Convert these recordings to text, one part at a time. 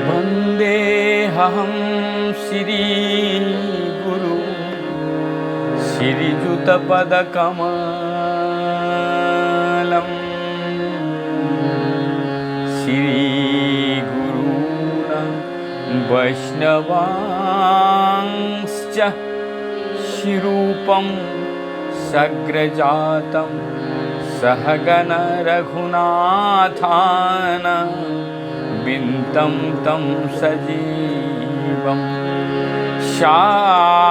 वन्देऽहं श्री गुरु श्रीयुतपदकमलम् श्रीगुरून् वैष्णवांश्च शिरूपं सग्रजातं सहगण रघुनाथान् विन्तं तं सजीवं शादयितं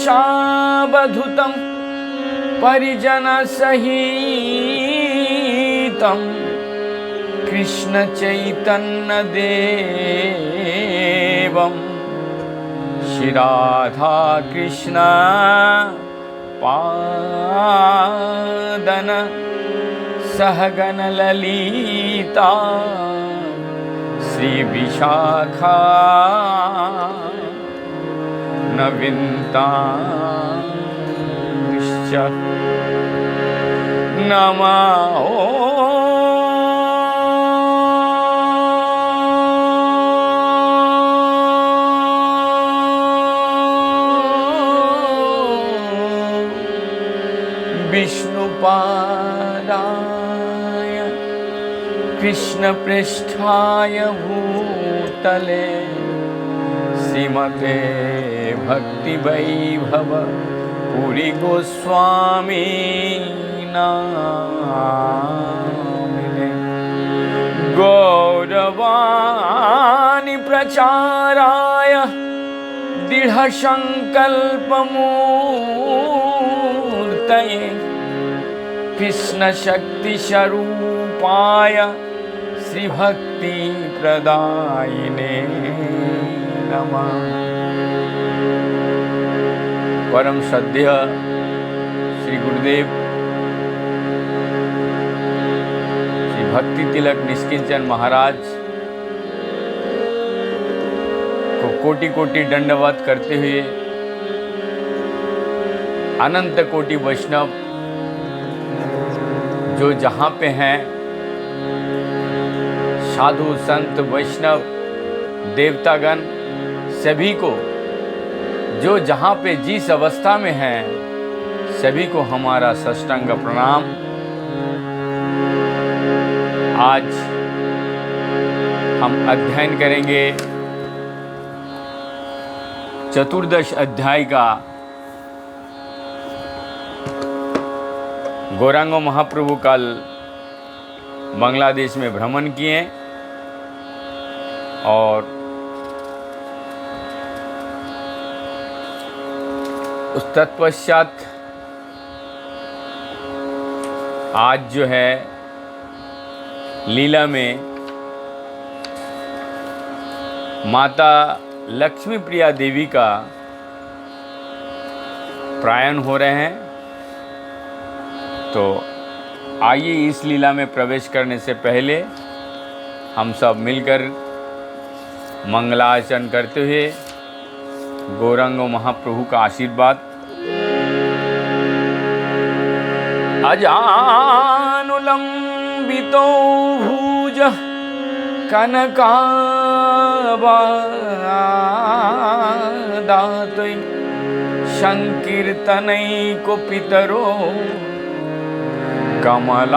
शावधूतं परिजनसहितं कृष्णचैतन्यदेवं श्रीराधा कृष्ण पादन सहगण ललिता श्रीविशाखा नविन्ताश्च नमः। विष्णुपादाय कृष्णपृष्ठाय भूतले श्रीमते भक्तिवैभव पुरी गोस्वामी नामिने गौरवाणी प्रचाराय दृढसंकल्पमूर्तये कृष्णशक्तिस्वरूपाय श्रीभक्तिप्रदायिने नमः। परम श्रद्धेय श्री गुरुदेव श्री भक्ति तिलक निष्किंचन महाराज को कोटि कोटि दंडवत करते हुए अनंत कोटि वैष्णव जो जहाँ पे हैं, साधु संत वैष्णव देवतागण सभी को जो जहाँ पे जिस अवस्था में हैं सभी को हमारा साष्टांग प्रणाम। आज हम अध्ययन करेंगे चतुर्दश अध्याय का। गौरांग महाप्रभु कल बांग्लादेश में भ्रमण किए और उस तत्पश्चात आज जो है लीला में माता लक्ष्मी प्रिया देवी का प्रायण हो रहे हैं। तो आइए इस लीला में प्रवेश करने से पहले हम सब मिलकर मंगलाचरण करते हुए गौरांग महाप्रभु का आशीर्वाद। अजानुलंबितो भुज कनकावदातै संकीर्तनैको पितरो कमलायताक्ष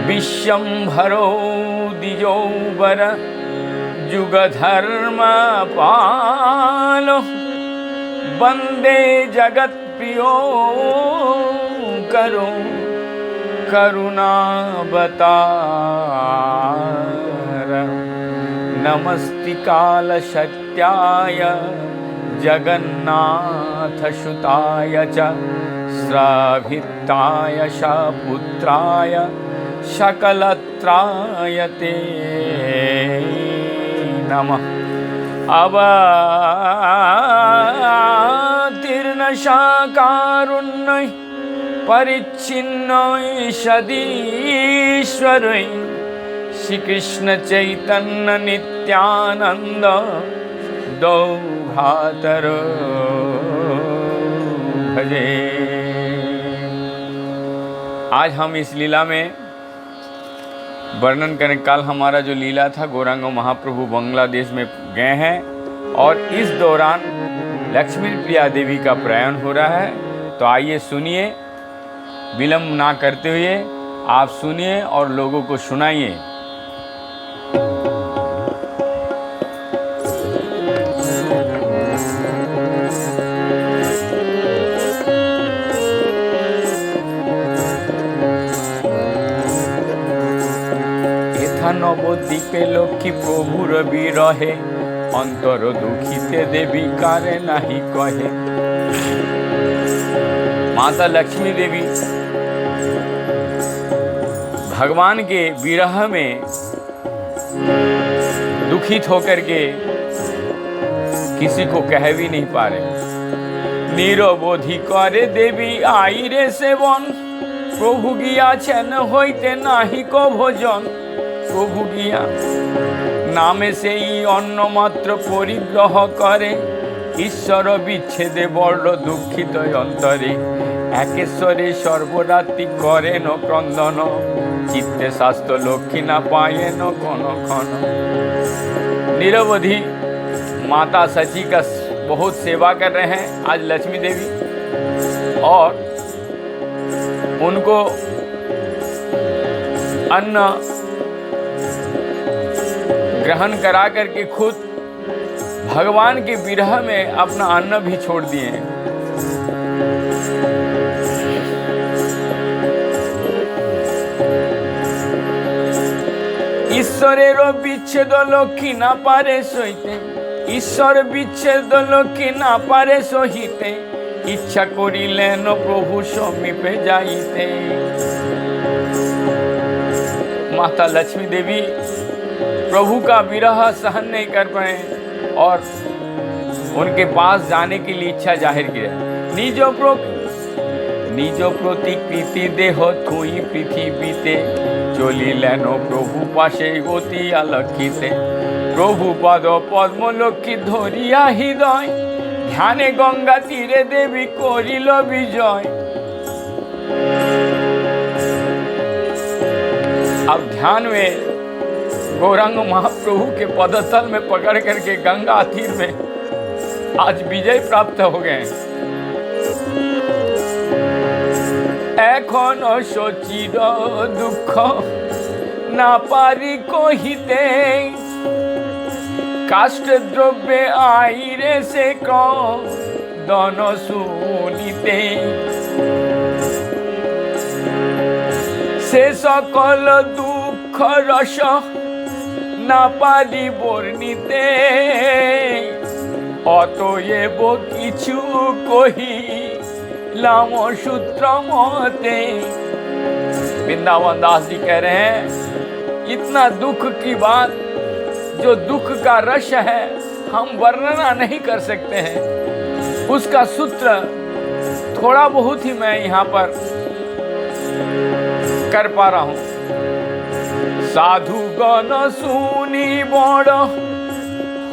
विश्वम्भरो द्विजोवर जुगधर्मपालो वन्दे जगत्प्रियो करो करुणावतार। नमस्तिकालशक्त्याय जगन्नाथसुताय च श्राभिताय शपुत्राय सकलत्राय ते नमः। अवतीर्णशाकारुण्यै परिच्छिन्नै सदीश्वरै श्री कृष्ण चैतन्य नित्यानंद दो भातर भजे। आज हम इस लीला में वर्णन करें। कल हमारा जो लीला था, गौरांग महाप्रभु बांग्लादेश में गए हैं और इस दौरान लक्ष्मी प्रिया देवी का प्रयाण हो रहा है। तो आइए सुनिए, विलंब ना करते हुए आप सुनिए और लोगों को सुनाइए। নবদ্বীপে লক্ষ্মী প্রভুর বিরহে অন্তর দুঃখিতে দেবী কারে নাহি কহে। माता लक्ष्मी देवी भगवान के विरह में दुखित होकर के किसी को कह भी नहीं पा रहे। निरबोधि करे देवी आई रे सेवन, प्रभु गियाछेन হইতে নাহি কো ভোজন। প্রভু গিয়া নামে সেই অন্ন মাত্র পরিগ্রহ করে, ঈশ্বর বিচ্ছেদে বড় দুঃখিত অন্তরে। একেশ্বরে সর্বরাত্রি করেন ক্রন্দন, চিত্তে স্বাস্থ্য লক্ষ্মী না পায়েন কনক্ষণ। निरवधि माता सची का बहुत सेवा कर रहे हैं आज लक्ष्मी देवी, और उनको अन्न ग्रहण करा करके खुद भगवान के विरह में अपना अन्न भी छोड़ दिए। ईश्वरेर विच्छेद लक्ष्मी ना पारे सहिते, ईश्वर विच्छेद लक्ष्मी ना पारे सहिते। इच्छा करिलेन प्रभु समीपे जाइते। माता लक्ष्मी देवी प्रभु का विरह सहन नहीं कर पाए और उनके पास जाने के लिए इच्छा जाहिर किया। निज प्रतिकृति देह थुई पृथ्वीते, चलिलेन प्रभु पाशे अति आलक्षिते। प्रभु पद पद्म लक्ष्मी धरिया हृदय, ध्याने गंगा तीरे देवी करिल विजय। अब ध्यान में गौरांग महाप्रभु के पदतल में पकड़ करके गंगा तीर में आज विजय प्राप्त हो गए। एखोनो सचिर दुख ना पारी कहिते, काष्ठ द्रव्ये आईरे से क्रंदन शुनिते। से सकल दुख रस ना पारी बर्णिते, अतएव किछु कहिलाम सूत्र मते। वृंदावन दास जी कह रहे हैं, इतना दुख की बात, जो दुख का रस है हम वर्णना नहीं कर सकते हैं। उसका सूत्र थोड़ा बहुत ही मैं यहाँ पर कर पा रहा हूँ। साधु गण सुनी बड़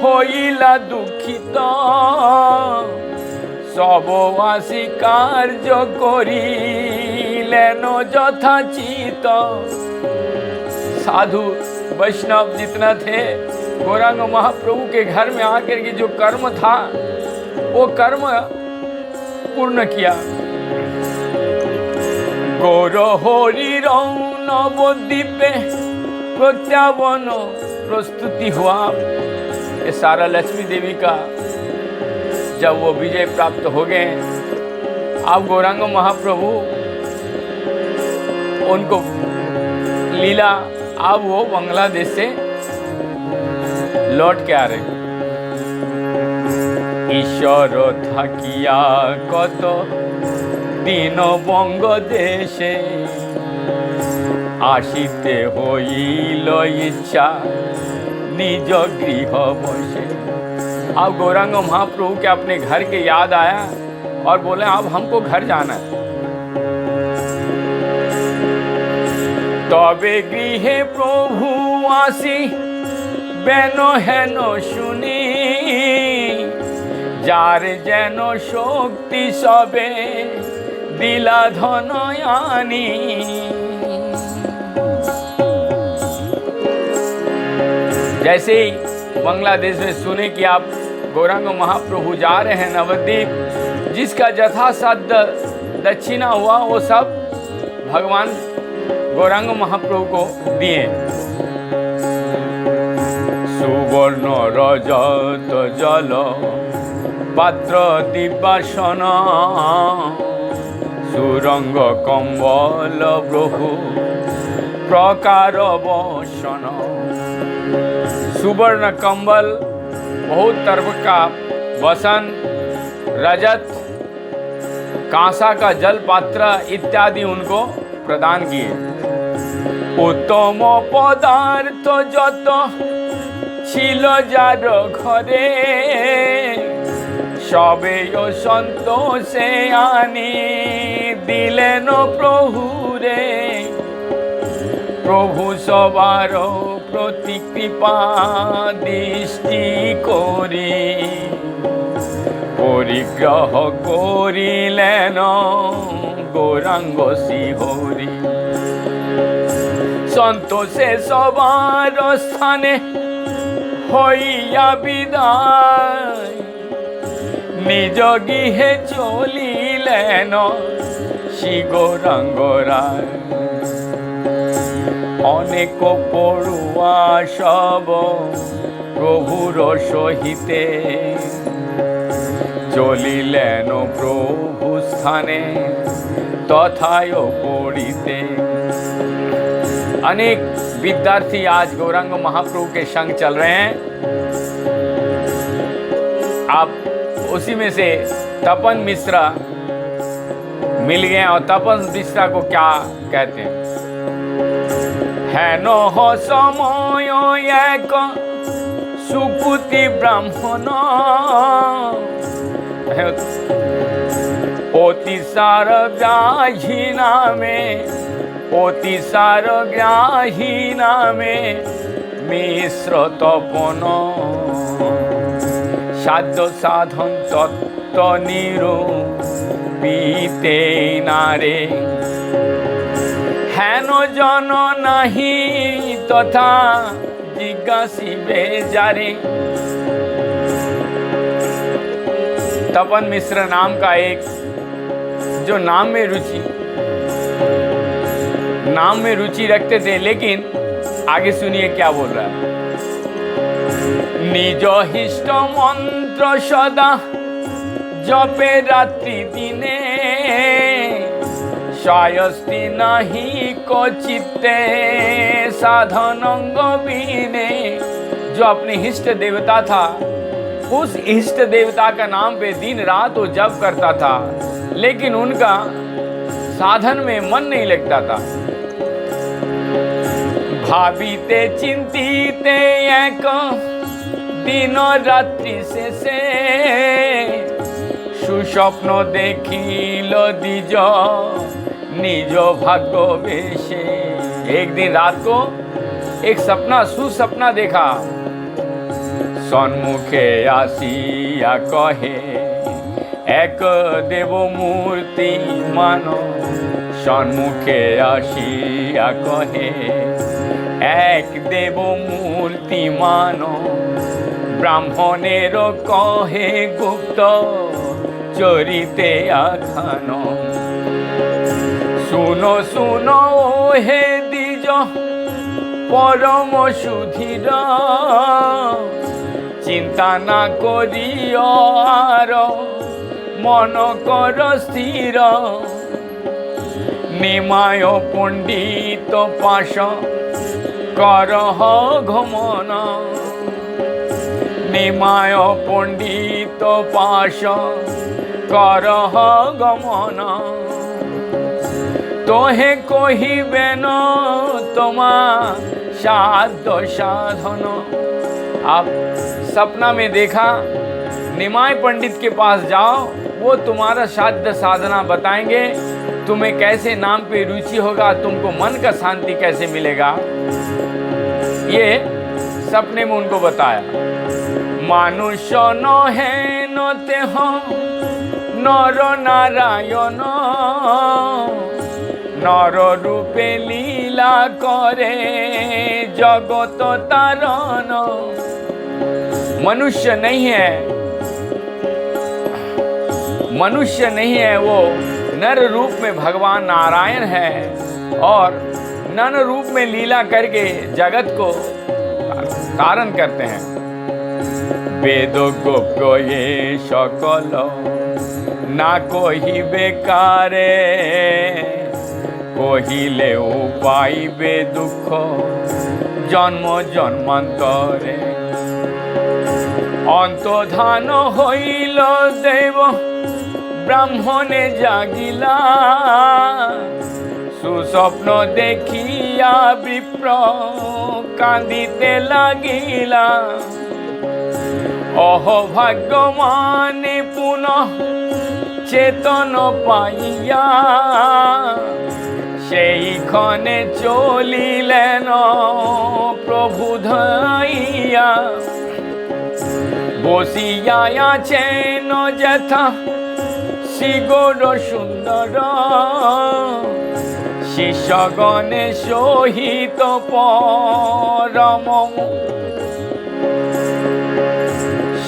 होइला दुखित, सब आसी कार्य करिलेन यथाचित। साधु वैष्णव जितना थे, गौरांग महाप्रभु के घर में आकर के जो कर्म था वो कर्म पूर्ण किया। गौर हरि नवद्वीपे प्रत्यावन प्रस्तुति हुआ। ये सारा लक्ष्मी देवी का जब वो विजय प्राप्त हो गए, अब गौरांग महाप्रभु उनको लीला, अब वो बांग्लादेश से लौट के आ रहे। ईश्वर থাকিয়া কত দিন বঙ্গ দেশে, आशिते होइल इच्छा निज गृह बसे। अब गौरांग महाप्रभु के अपने घर के याद आया और बोले अब हमको घर जाना है। तबे गृहे प्रभु আসি বেন হেন শুনি, যার যেন শক্তি সবে दिला धनयानी। जैसे ही बांग्लादेश में सुने कि आप गौरांग महाप्रभु जा रहे हैं नवद्वीप, जिसका यथासाध्य दक्षिणा हुआ वो सब भगवान गौरांग महाप्रभु को दिए। सुवर्ण रजत जल पात्र दिवासन, सुरंग कंबल प्रभु प्रकार वसन। सुवर्ण कंबल, बहुत तरह का वसन, रजत, कांसा का जल पात्र इत्यादि उनको प्रदान किए। उत्तम पदार्थ जत छिल जार घरे, सबे सन्तोषे आनी दिलेन प्रभु रे। प्रभु सबार प्रति कृपा दृष्टि करी, परिग्रह करिलेन गौरांग श्रीहरि। सन्तोषे सबार स्थाने हइया विदाय, निज गृहे चलिलेन श्री गौरांग राय। अनेक पड़ुआ सब प्रभुर सहिते, चलिलेन प्रभु स्थाने तथाय पड़िते। अनेक विद्यार्थी आज गौरांग महाप्रभु के संग चल रहे हैं। आप उसी में से तपन मिश्रा मिल गए, और तपन मिश्रा को क्या कहते हैं? हेन हो समय एक सुकृति ब्राह्मण, अतिसार ग्राही नामे, अतिसार ग्राही नामे मिश्र तपन। साध्य साधन तत्व निरूपिते नारे, हेन जन नहीं तथा जिज्ञासिबे जारे। तपन मिश्र नाम का एक जो नाम में रुचि रखते थे, लेकिन आगे सुनिए क्या बोल रहा है। निज हिष्ट मंत्र सदा जपे रात्रि दिने, शायस्ती नहीं को चित्ते साधनंग बीने। जो अपने इष्ट देवता था, उस इष्ट देवता का नाम पे दिन रात वो जप करता था, लेकिन उनका साधन में मन नहीं लगता था। भाविते चिंतिते एक दिन रात्रि शेषे, सुस्वप्न देखिल द्विज निज भाग्य वेशे। एक दिन रात को एक सुसपना देखा। सन्मुखे आसिया कहे एक देव मूर्ति मानो, सन्मुखे आसिया कहे एक देव मूर्ति मानो। ब्राह्मणेर कहे गुप्त चरिते आखान। सुनो सुनो हे द्विज परम सुधीर, चिंता ना करियो आर मन कर स्थिर। निमाय पंडित पाश करह घमन, निमाय पंडित पाश करह गमन। तोहे कहिबेन तोमा साध्य साधन। आप सपना में देखा, निमाय पंडित के पास जाओ, वो तुम्हारा साध्य साधना बताएंगे, तुम्हें कैसे नाम पे रुचि होगा, तुमको मन का शांति कैसे मिलेगा। ये सपने में उनको बताया। मानुष्य न है न तेह नर नारायण, नर रूपे लीला करे जगत तारण। मनुष्य नहीं है, मनुष्य नहीं है, वो नर रूप में भगवान नारायण है और नर रूप में लीला करके जगत को तारण करते हैं। वेद गोप्य ये सकल ना कोई बेकारे, कहिले उपाइबे दुख जन्म जन्मांतरे। अंतधान हईल देव ब्राह्मणे जागिला, सुस्वप्न देखिया विप्र कांदिते लागिला। अहोभाग्यमाने पुनः चेतन पाइया, सेई खने चलिलेन प्रभु धइया। बसिया आछेन यथा श्रीगौर सुंदर, शिष्यगणे सहित परम,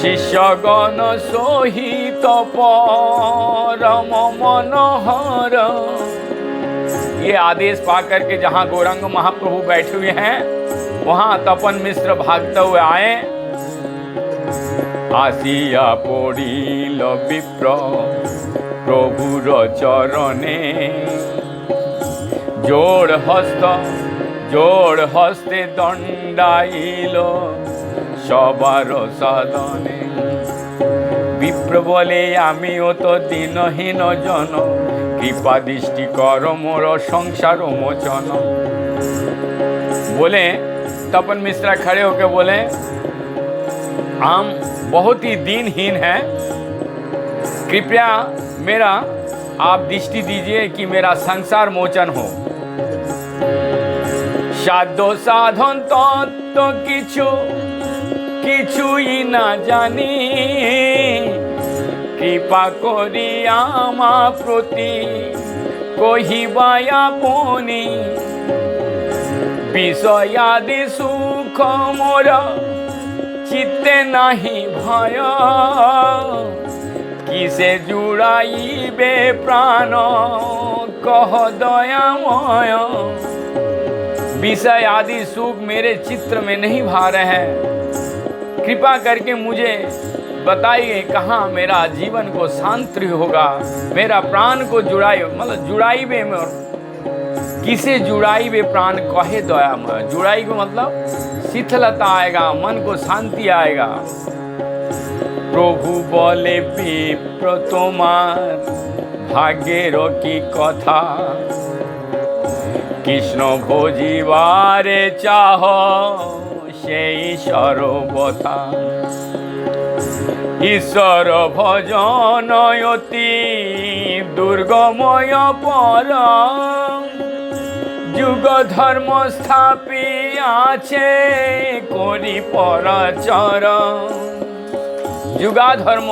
शिष्यगण सहित परम मनोहर। ये आदेश पा करके जहाँ गौरांग महाप्रभु बैठे हुए हैं वहाँ तपन मिश्र भागते हुए आए। आसिया पड़िल विप्र प्रभुर चरणे, जोड़ हस्ते दंडाइल सबार साधने। विप्र बोले आमिओ तो दीनहीन जन, कृपा दृष्टि कर मोर संसार मोचन। बोले तपन मिश्रा खड़े होकर बोले हम बहुत ही दीनहीन हैं, कृपया मेरा आप दृष्टि दीजिए कि मेरा संसार मोचन हो। साध्य साधन तत्व किछु किछुई ना जानी, कृपा करी आमा प्रति कहिबा आपनि। विषयादि सुख मोर चित्ते नाही भय, किसे जुड़ाइबे प्राण कह दयामय। विषय आदि सुख मेरे चित्र में नहीं भा रहे हैं, कृपा करके मुझे बताइए कहाँ मेरा जीवन को शांति होगा, मेरा प्राण को जुड़ाई मतलब जुड़ाइबे में किसे जुड़ाइबे प्राण कहे दयामय। जुड़ाई को मतलब शीतलता आएगा, मन को शांति आएगा। प्रभु बोले विप्र तुम्हार भाग्येर की कथा, कृष्ण भोजिबारे चाह सेई सर्वथा। ईश्वर भजन अति दुर्गमय पर, जुग धर्म स्थापी आछे कोरी परचर। जुगा धर्म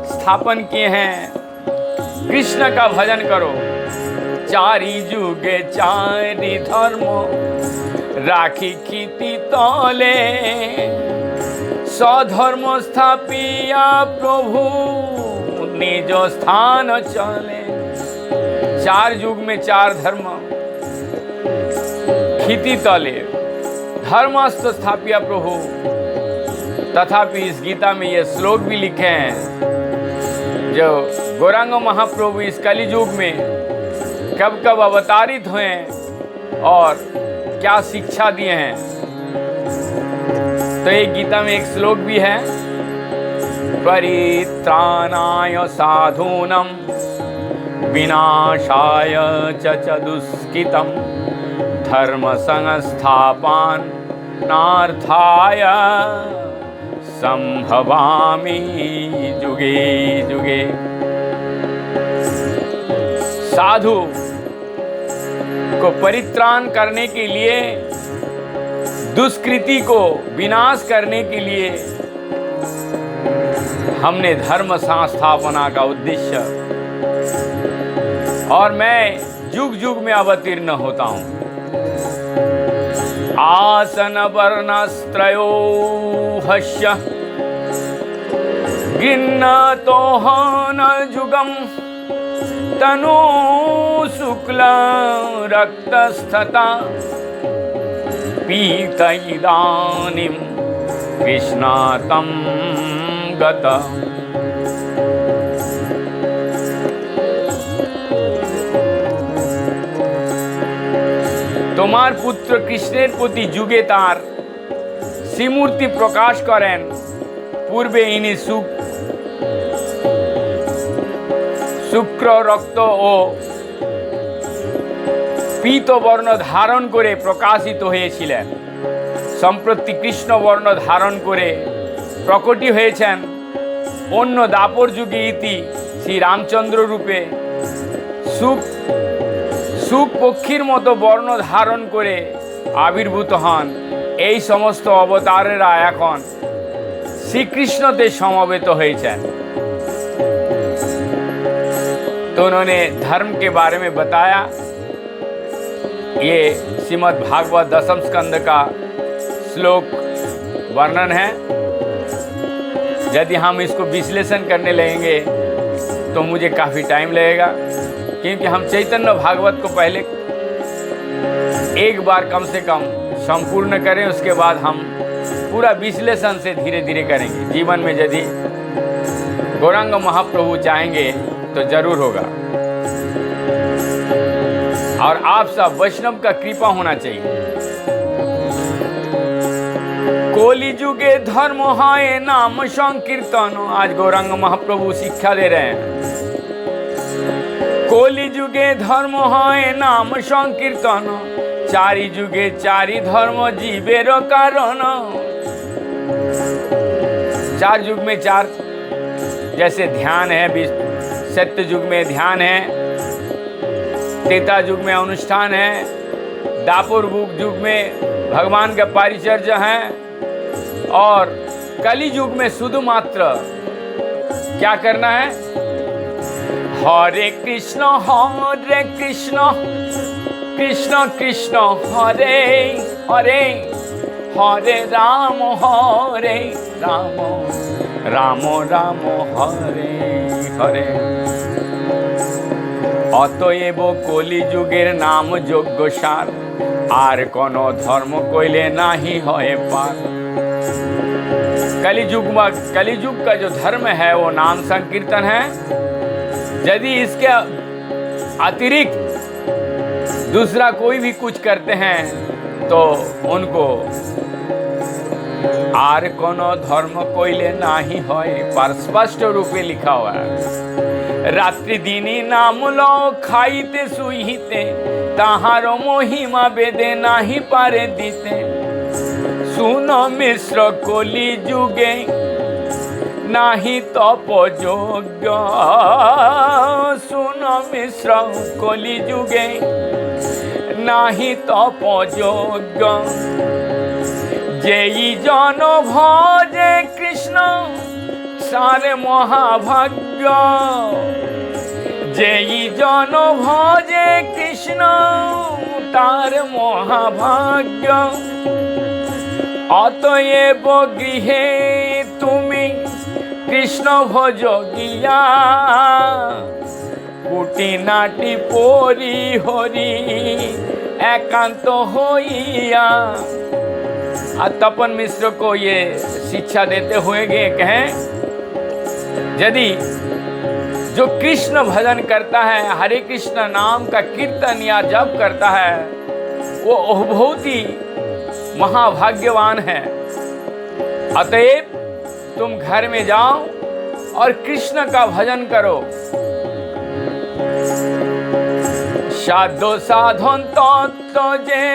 स्थापन किए हैं, कृष्ण का भजन करो। चारि जुगे चारि धर्म राखी खीति तले, सधर्म स्थापिया प्रभु निज स्थान चले। चार युग में चार धर्म खीति तले, धर्मस्थ स्थापिया प्रभु। तथापि इस गीता में ये श्लोक भी लिखे हैं जो गौरांग महाप्रभु इस कलि युग में कब कब अवतारित हुए और क्या शिक्षा दिए हैं। तो एक गीता में एक श्लोक भी है, परित्राणाय साधूनां विनाशाय च दुष्कृतं धर्म संस्थापनार्थाय संभवामि जुगे जुगे। साधु को परित्राण करने के लिए दुष्कृति को विनाश करने के लिए हमने धर्म संस्थापना का उद्देश्य, और मैं युग युग में अवतीर्ण होता हूं। आसन वर्णस्त्रयो हस्य गिन्नतोहन जुगम तनु शुक्ल रक्तस्थता पीत इदानीं कृष्णातं गत। তোমার পুত্র কৃষ্ণের প্রতি যুগে তার শ্রীমূর্তি প্রকাশ করেন। পূর্বে ইনি শুক্র রক্ত ও পীত বর্ণ ধারণ করে প্রকাশিত হয়েছিলেন। সম্প্রতি কৃষ্ণ বর্ণ ধারণ করে প্রকটি হয়েছেন অন্য দাপর যুগে ইতি শ্রী রামচন্দ্র রূপে সুখ পক্ষীর মতো বর্ণ ধারণ করে আবির্ভূত হন। এই সমস্ত অবতারেরা এখন শ্রীকৃষ্ণতে সমবেত হয়েছেন। तो उन्होंने धर्म के बारे में बताया। ये श्रीमद् भागवत दशम स्कंद का श्लोक वर्णन है। यदि हम इसको विश्लेषण करने लगेंगे तो मुझे काफ़ी टाइम लगेगा, क्योंकि हम चैतन्य भागवत को पहले एक बार कम से कम संपूर्ण करें, उसके बाद हम पूरा विश्लेषण से धीरे धीरे करेंगे। जीवन में यदि गौरांग महाप्रभु चाहेंगे तो जरूर होगा, और आप सब वैष्णव का कृपा होना चाहिए। कोली जुगे धर्म हाय नाम संकीर्तन, आज गौरांग महाप्रभु शिक्षा दे रहे हैं। कोली जुगे धर्म हाय नाम संकीर्तन, चारि जुगे चारि धर्म जीवेर कारण। चार युग में चार, जैसे ध्यान है, सत्य युग में ध्यान है, त्रेता युग में अनुष्ठान है, दापर युग में भगवान का परिचर्या है, और कली युग में शुद्ध मात्र क्या करना है? हरे कृष्ण कृष्ण कृष्ण हरे हरे, हरे राम राम राम हरे हरे। অতএব কলি যুগের নাম যজ্ঞ সার, আর কোন ধর্ম কইলে নাহি হয় পার। कलियुग का जो धर्म है वो नाम संकीर्तन है। यदि इसके अतिरिक्त दूसरा कोई भी कुछ करते हैं तो उनको आर कोनो धर्म कोइले नाही होय पर स्पष्ट रूप में लिखा हुआ है। रात्रि दिनी नाम लो खाइते सुईते, ताहारो महिमा बेदे नाही पारे दीते। सुनो मिश्र कोली जुगे नाही तपयोग्य, सुनो मिश्र कोली जुगे नाही तपयोग्य। जेई जन भजे कृष्ण सारे महाभाग्य, जेई जन भजे कृष्ण तार महाभाग्य। अतएव गृहे तुमी कृष्ण भज गिया, कुटी नाटी पोरी हरि एकांत होइया। तपन मिश्र को ये शिक्षा देते हुए कहें, यदि जो कृष्ण भजन करता है, हरे कृष्ण नाम का कीर्तन या जप करता है, वो बहुत ही महाभाग्यवान है। अतएव तुम घर में जाओ और कृष्ण का भजन करो। साधो साधन तत्व जे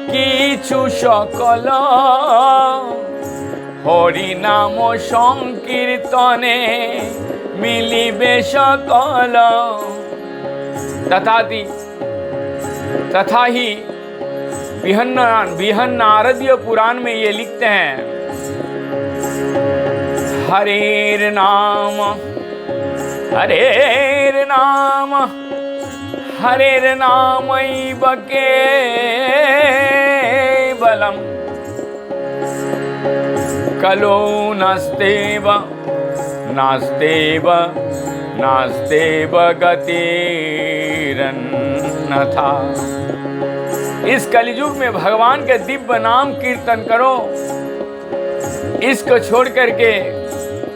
किछु सकल, हरि नाम संकीर्तने मिलिबे सकल। तथा ही बिहन नारदीय पुराण में ये लिखते हैं, हरेर नाम हरेर नाम हरेर नामैव केवलम् कलो नास्तेव नास्तेव नास्तेव गतिरन्यथा। इस कलियुग में भगवान के दिव्य नाम कीर्तन करो, इसको छोड़ करके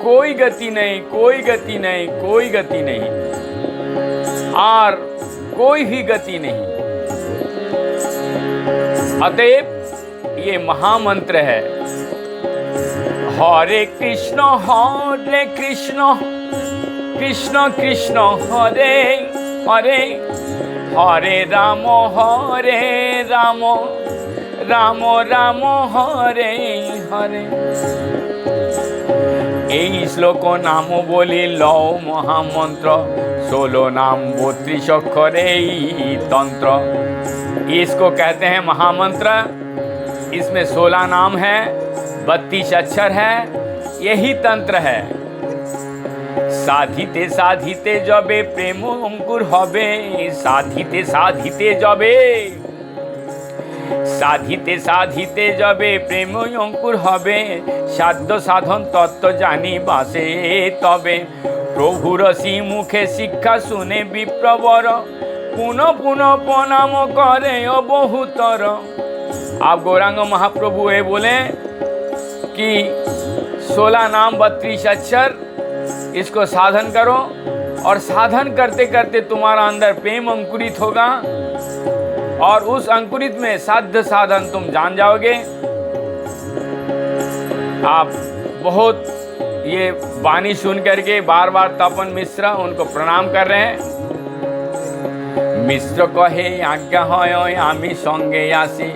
कोई गति नहीं, कोई गति नहीं, कोई गति नहीं, और कोई भी गति नहीं। अतएव ये महामंत्र है, हरे कृष्ण कृष्ण कृष्ण हरे हरे, हरे राम राम राम हरे हरे। এই শ্লোক নাম বলি লও মহামন্ত্র, 16 नाम 32 अक्षर तंत्र। इसको कहते हैं महामंत्र। इसमें 16 नाम है, 32 अक्षर है, यही तंत्र है। साधिते साधिते जबे प्रेम अंकुर हबे, साधिते साधिते जबे साधिते साधिते जबे प्रेम अंकुर हबे, साध्य साधन तत्व जानी बासे तबे। प्रभु रसी मुखे शिक्षा सुने विप्रवर, पुनः पुनः प्रणाम करे बहुतर। आप गौरांग महाप्रभु ये बोले कि 16 नाम 32 अक्षर, इसको साधन करो, और साधन करते करते तुम्हारा अंदर प्रेम अंकुरित होगा, और उस अंकुरित में साध्य साधन तुम जान जाओगे। आप बहुत ये वाणी सुन करके बार बार तपन मिश्र उनको प्रणाम कर रहे हैं। मिश्र कहे आज्ञा है आमी संगे आसी,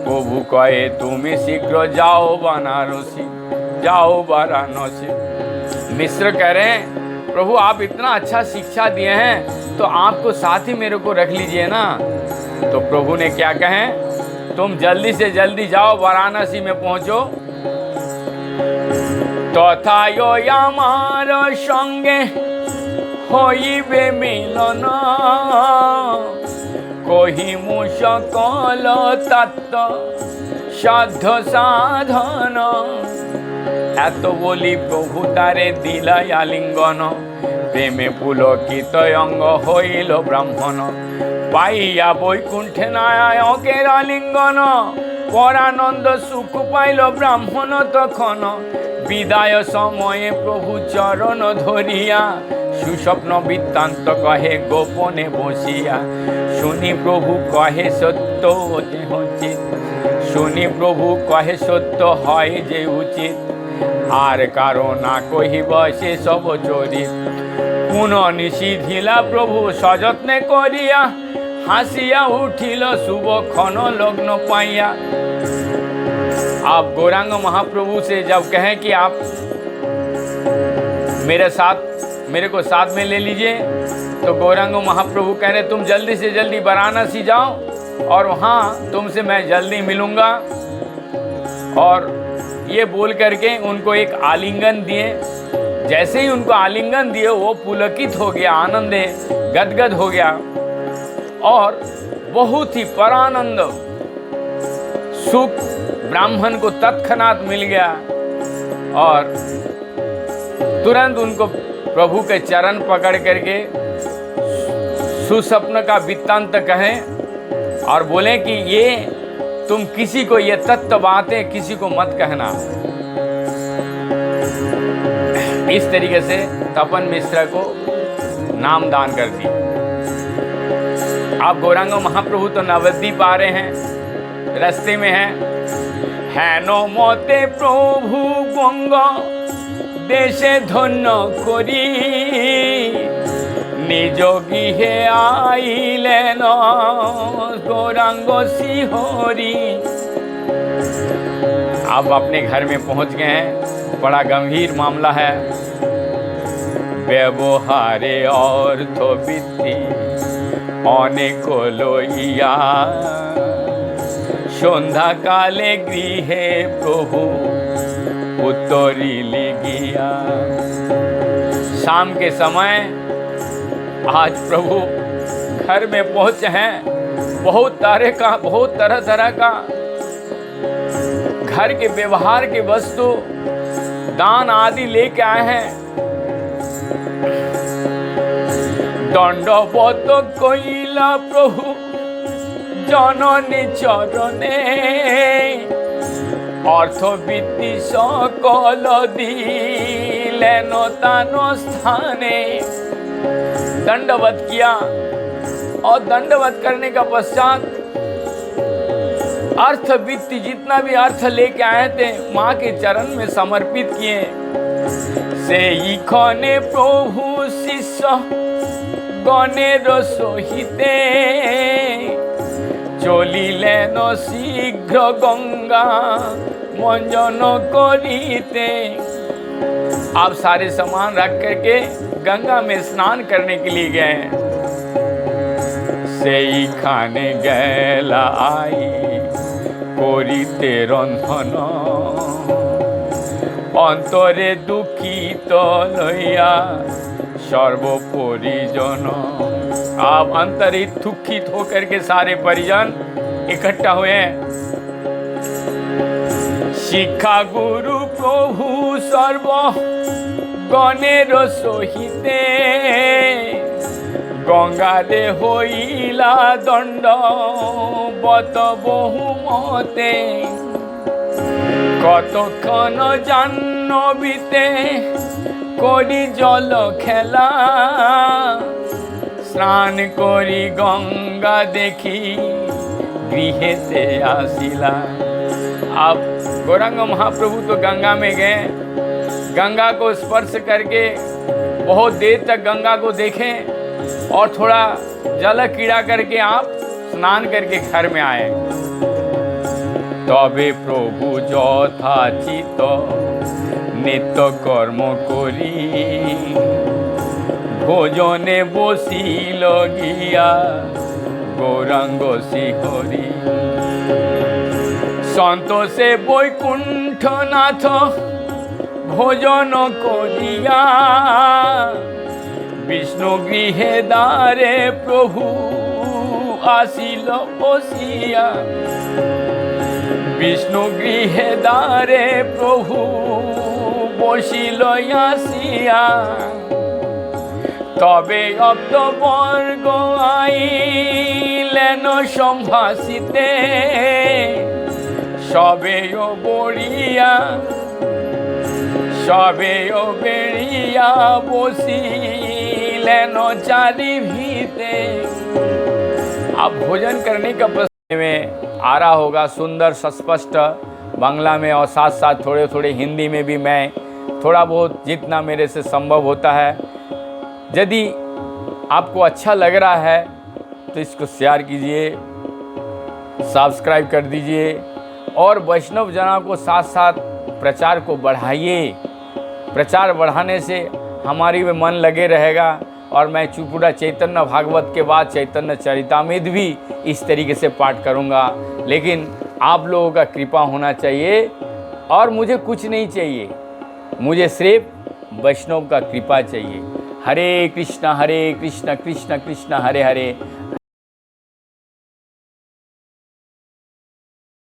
प्रभु कहे तुम्हें शीघ्र जाओ बनारसी, जाओ वाराणसी। मिश्र कह रहे हैं, प्रभु आप इतना अच्छा शिक्षा दिए हैं, तो आपको साथ ही मेरे को रख लीजिए ना। तो प्रभु ने क्या कहे, तुम जल्दी से जल्दी जाओ, वाराणसी में पहुंचो। तथा यो आमार संगे हईबे मिलन, कहिमु सकल तत्व साध्य साधन। এত বলি প্রভু তারে দিলাই আলিঙ্গন, প্রেমে পুলকিত অঙ্গ হইল ব্রাহ্মণ। পাইয়া বৈকুণ্ঠে নায়কের আলিঙ্গন, পরানন্দ সুখ পাইল ব্রাহ্মণ তখন। বিদায় সময়ে প্রভু চরণ ধরিয়া, সুস্বপ্ন বৃত্তান্ত কহে গোপনে বসিয়া। শুনি প্রভু কহে সত্য যে উচিত, শুনি প্রভু কহে সত্য হয় যে উচিত। আর কারো না কহিব সে সব চরিত, পুনঃ নিষিধিলা প্রভু সযত্নে করিয়া। হাসিয়া उठिल शुभ क्षण लग्न पाइया। आप गौरांग महाप्रभु से जब कहें कि आप मेरे को साथ में ले लीजिए, तो गौरांग महाप्रभु कह रहे तुम जल्दी से जल्दी वाराणसी जाओ, और वहाँ तुमसे मैं जल्दी मिलूँगा। और ये बोल करके उनको एक आलिंगन दिए। जैसे ही उनको आलिंगन दिए, वो पुलकित हो गया, आनंदे गदगद हो गया, और बहुत ही परानंद सुख ब्राह्मण को तत्क्षणात मिल गया। और तुरंत उनको प्रभु के चरण पकड़ करके सुस्वप्न का वृत्तांत कहें, और बोले कि ये तुम किसी को ये तत्व बातें किसी को मत कहना। इस तरीके से तपन मिश्र को नाम दान कर दी। आप गौरांग महाप्रभु तो नवद्वीप आ रहे हैं, रास्ते में हैं। हेनो मते प्रभु गंग देशे धन्य करी, निज गृहे आइलेन गौरांग श्रीहरि। आप अपने घर में पहुंच गए हैं, बड़ा गंभीर मामला है। व्यवहारे अर्थविद्धि अनेक लइया, সন্ধ্যা কালে গৃহে প্রভু उतरिले गया। शाम के समय आज प्रभु घर में पहुंचे हैं। बहुत तरह तरह का घर के व्यवहार के वस्तु दान आदि लेके आए हैं। दंडवत कइला प्रभु जननी चरणे अर्थबीति सकल दिलेन तान स्थाने। दंडवत किया और दंडवत करने का पश्चात अर्थबीति जितना भी अर्थ लेके आए थे माँ के चरण में समर्पित किए। से खने प्रभु शिष्य गणेर सहिते चलिलेन शीघ्र गंगा मंजन करीते। आप सारे सामान रख करके गंगा में स्नान करने के लिए गए। से खाने गैला आई करीते रंधन अंतरे दुखित लइया सर्व परिजन। आप अंतरित दुखित होकर के सारे परिजन इकट्ठा हुए। शिक्षा गुरु प्रभु सर्व गणेर सहिते गंगारे होइला दंडवत बहुमते। कतक्षण जाह्नवीते करी जल खेला स्नान करी गंगा देखी गृहे से आसिला। आप गौरांग महाप्रभु तो गंगा में गए। गंगा को स्पर्श करके बहुत देर तक गंगा को देखें और थोड़ा जल कीड़ा करके आप स्नान करके घर में आए। तबे प्रभु यथाचित नित्य कर्म करी भोजने बसिल गिया गौरांग श्रीहरि। सन्तोषे वैकुंठनाथ भोजन करिया विष्णु गृहे द्वारे प्रभु आसिल बसिया। विष्णु गृहे द्वारे प्रभु बसिल आसिया। तबे अप्तवर्ग आइलेन सम्भाषिते सबेयो बेड़िया बसिलेन चारि भीते। आप भोजन करने का प्रश्न में आ रहा होगा सुंदर स्पष्ट बांग्ला में और साथ साथ थोड़े थोड़े हिंदी में भी मैं थोड़ा बहुत जितना मेरे से संभव होता है। यदि आपको अच्छा लग रहा है तो इसको शेयर कीजिए, सब्सक्राइब कर दीजिए और वैष्णव जना को साथ साथ प्रचार को बढ़ाइए। प्रचार बढ़ाने से हमारी में मन लगे रहेगा और मैं पूरा चैतन्य भागवत के बाद चैतन्य चरितामृत भी इस तरीके से पाठ करूँगा। लेकिन आप लोगों का कृपा होना चाहिए और मुझे कुछ नहीं चाहिए, मुझे सिर्फ वैष्णव का कृपा चाहिए। हरे कृष्ण कृष्ण कृष्ण हरे हरे,